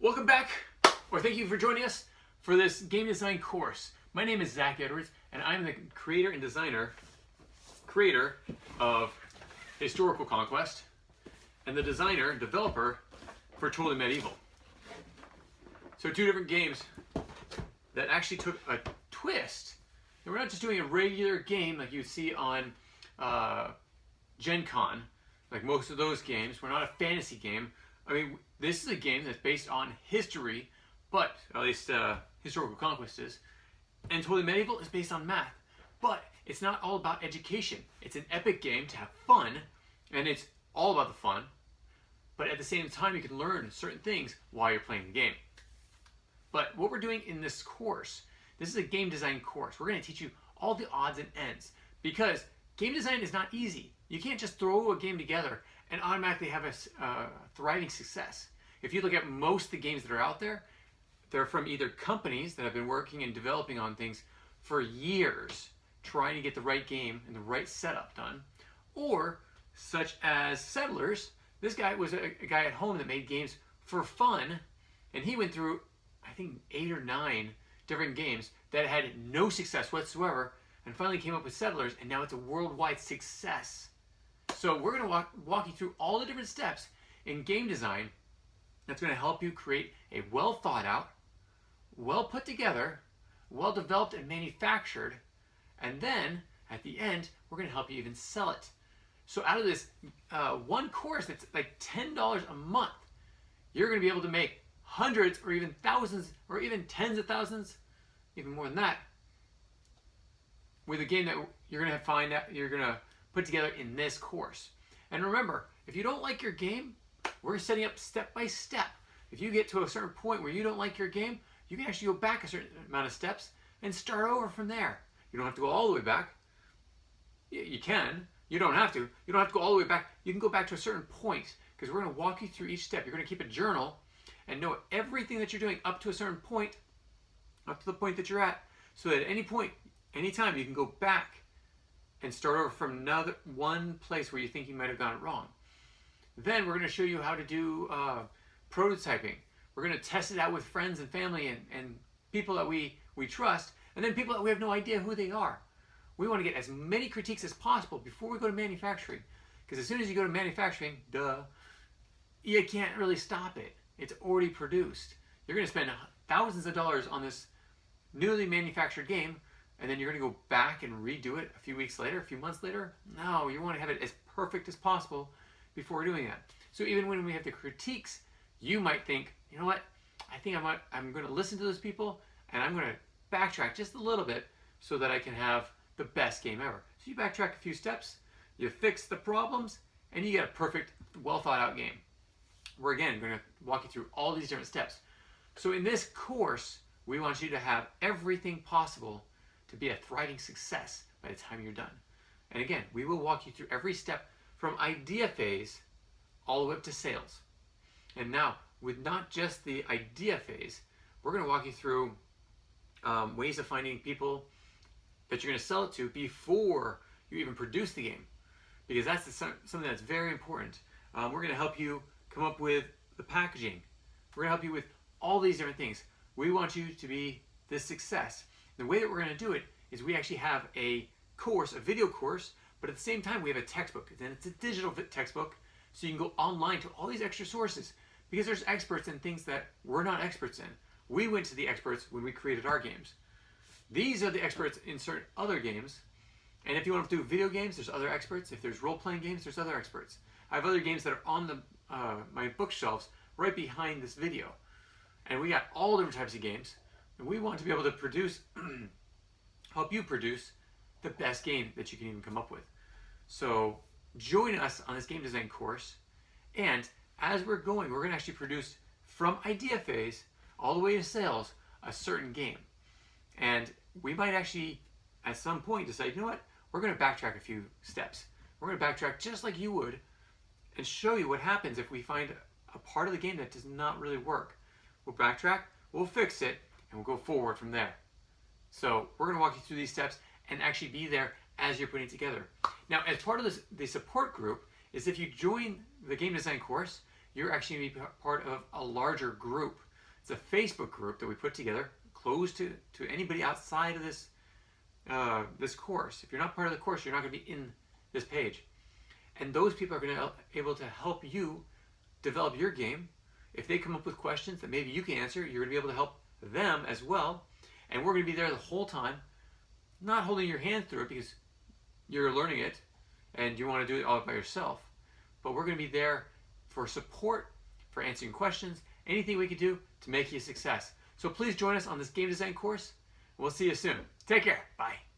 Welcome back, or thank you for joining us for this game design course. My name is Zach Edwards, and I'm the creator and creator of Historical Conquest, and the designer and developer for Totally Medieval. So two different games that actually took a twist. And we're not just doing a regular game like you see on Gen Con, like most of those games. We're not a fantasy game. I mean, this is a game that's based on history, but at least Historical Conquest is. And Totally Medieval is based on math. But it's not all about education. It's an epic game to have fun, and it's all about the fun. But at the same time, you can learn certain things while you're playing the game. But what we're doing in this course, this is a game design course. We're going to teach you all the odds and ends, because game design is not easy. You can't just throw a game together and automatically have a thriving success. If you look at most of the games that are out there, they're from either companies that have been working and developing on things for years, trying to get the right game and the right setup done, or such as Settlers. This guy was a guy at home that made games for fun, and he went through, I think, 8 or 9 different games that had no success whatsoever, and finally came up with Settlers, and now it's a worldwide success. So we're going to walk you through all the different steps in game design that's going to help you create a well thought out, well put together, well developed and manufactured, and then at the end we're going to help you even sell it. So out of this one course that's like $10 a month, you're going to be able to make hundreds or even thousands or even tens of thousands, even more than that, with a game that you're going to find out you're going to put together in this course. And remember, if you don't like your game, we're setting up step by step. If you get to a certain point where you don't like your game, you can actually go back a certain amount of steps and start over from there. You don't have to go all the way back. You can. You don't have to. You don't have to go all the way back. You can go back to a certain point, because we're going to walk you through each step. You're going to keep a journal and know everything that you're doing up to a certain point, up to the point that you're at, so that at any point, anytime, you can go back and start over from another one place where you think you might have gotten it wrong. Then we're going to show you how to do prototyping. We're going to test it out with friends and family and people that we trust, and then people that we have no idea who they are. We want to get as many critiques as possible before we go to manufacturing, because as soon as you go to manufacturing, you can't really stop it. It's already produced. You're going to spend thousands of dollars on this newly manufactured game, and then you're going to go back and redo it a few weeks later, a few months later. No, you want to have it as perfect as possible before doing that. So even when we have the critiques, you might think, you know what, I'm going to listen to those people, and I'm going to backtrack just a little bit so that I can have the best game ever. So you backtrack a few steps, you fix the problems, and you get a perfect, well thought out game. We're again going to walk you through all these different steps. So in this course, we want you to have everything possible to be a thriving success by the time you're done. And again, we will walk you through every step from idea phase all the way up to sales. And now, with not just the idea phase, we're going to walk you through ways of finding people that you're going to sell it to before you even produce the game, because that's something that's very important. We're going to help you come up with the packaging. We're going to help you with all these different things. We want you to be this success. The way that we're going to do it is we actually have a course, a video course, but at the same time we have a textbook. And it's a digital textbook, so you can go online to all these extra sources, because there's experts in things that we're not experts in. We went to the experts when we created our games. These are the experts in certain other games. And if you want to do video games, there's other experts. If there's role-playing games, there's other experts. I have other games that are on my bookshelves right behind this video. And we got all different types of games. And we want to be able to produce, help you produce the best game that you can even come up with. So join us on this game design course. And as we're going to actually produce from idea phase all the way to sales a certain game. And we might actually, at some point, decide, you know what, we're going to backtrack a few steps. We're going to backtrack just like you would and show you what happens if we find a part of the game that does not really work. We'll backtrack, we'll fix it, and we'll go forward from there. So we're going to walk you through these steps and actually be there as you're putting it together. Now, as part of the support group, is if you join the game design course, you're actually going to be part of a larger group. It's a Facebook group that we put together, closed to anybody outside of this this course. If you're not part of the course, you're not going to be in this page. And those people are going to be able to help you develop your game. If they come up with questions that maybe you can answer, you're going to be able to help them as well. And we're going to be there the whole time, not holding your hand through it because you're learning it and you want to do it all by yourself. But we're going to be there for support, for answering questions, anything we can do to make you a success. So please join us on this game design course. We'll see you soon. Take care. Bye.